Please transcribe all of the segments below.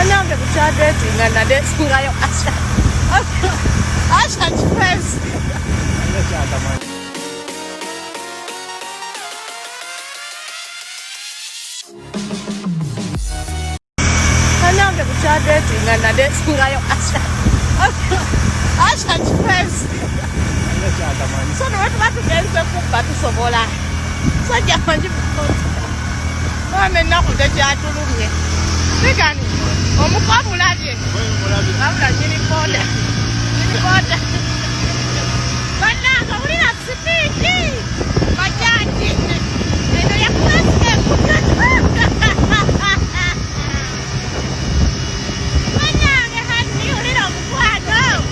Nange kuchadetinga na desingayo Asha. Asha chifensi. Nange kuchadetinga na desingayo Asha. Asha chifensi. So no watu genze kuba tusobola. Sajja manji mame nakutya atulumye. Sigani omukabulabye abula nyini koda bananga ulina sipiki bajaji eno yakulasiga bananga hani ulina omukwano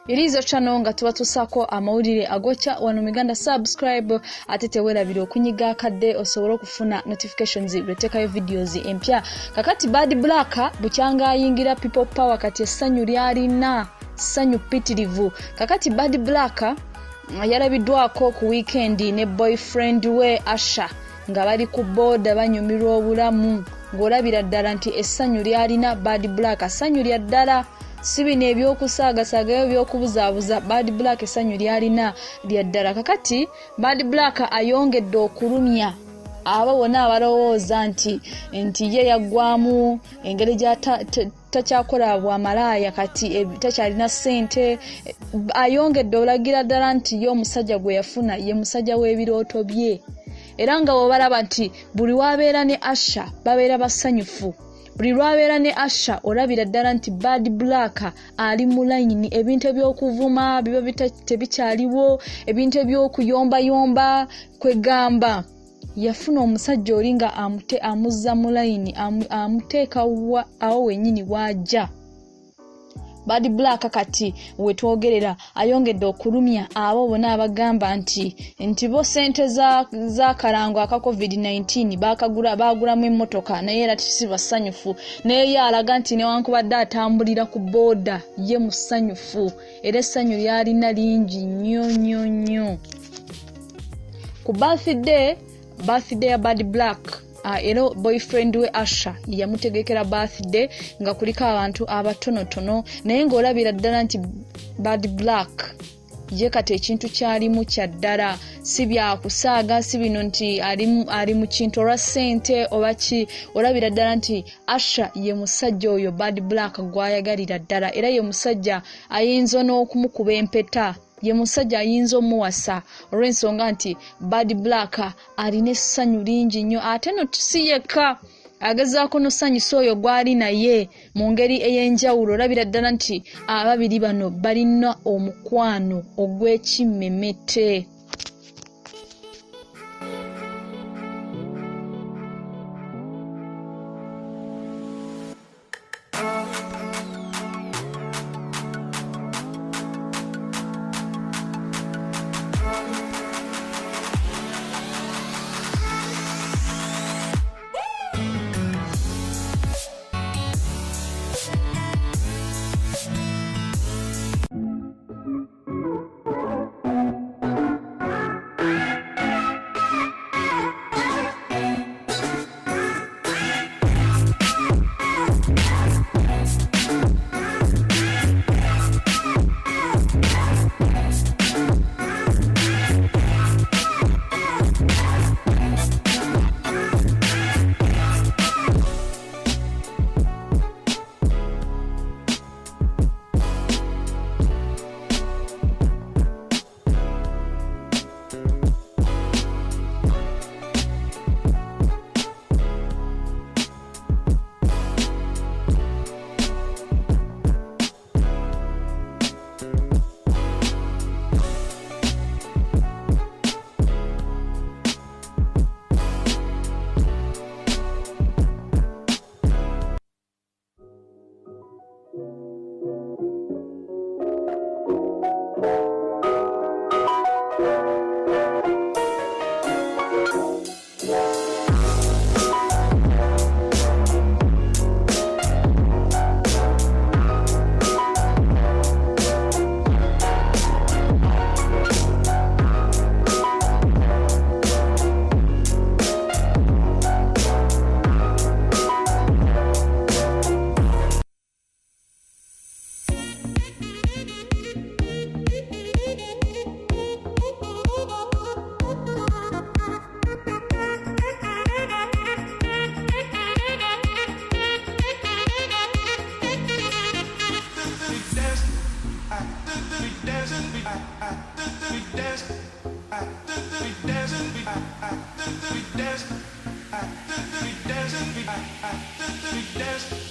Irizo channel nga tuba tusako amawulire agokya wano miganda subscribe ate tewerabira okunyiga akadde osobola okufuna notifications lwetekayo videos empya kakati Bad Black bukyanga ayingira people power kati essanyu lyalina ssanyu pitirivu kakati Bad Black yalabiddwako ku weekend ne boyfriend we Asha nga bali ku boda banyumirwa obulamu ng'olabira ddala nti essanyu lyalina Bad Black assanyu lya ddala sibine ebyokusaagasagayo byokubuzaabuza Bad Black essanyu lyalina lya ddala kakati Bad Black ayongedde okulumya abo bonna abalowooza nti ye yaggwamu engeri gya takyakola bwamalaaya kati takyalina ssente ayongedde olagira ddala nti ye omusajja gwe yafuna ye musajja w'ebirooto bye era nga bw'obalaba nti buli wabeera ne Asha babeera basanyufu buli lwabeera ne Asha olabira ddala nti Bad Black ali mu layini ebintu eby'okuvuma biba tebikyaliwo ebintu eby'okuyombayomba kwegamba yafuna omusajja oli nga amuzza mu layini amuteeka awo wennyini wajja Bad Black kati wetwogerera ayongedde okulumya abo bonna abagamba nti bo sente za karango aka COVID-19 bagulamu emmotoka naye era si basanyufu naye alaga nti newankubadde atambulira ku boda ye musanyufu era essanyu lyalina lingi nnyo ku birthday ya Bad Black era boyfriend we Asha yamutegekera birthday nga kuliko abantu abatonotono naye ng'olabira ddala nti Bad Black ye kati ekintu kyalimu kya ddala si byakusaaga si bino nti ali mu kintu olwa ssente oba ki olabira ddala nti Asha ye musajja oyo Bad Black gw'ayagalira ddala era ye musajja ayinza n'okumukuba empeta ye musajja ayinza omuwasa olw'ensonga nti Bad Black alina essanyu lingi nnyo ate no tusiyeka agezaako nosanyusa oyo gwali naye mu ngeri ey'enjawulo olabira ddala nti ababiri bano balina omukwano ogw'ekimmemete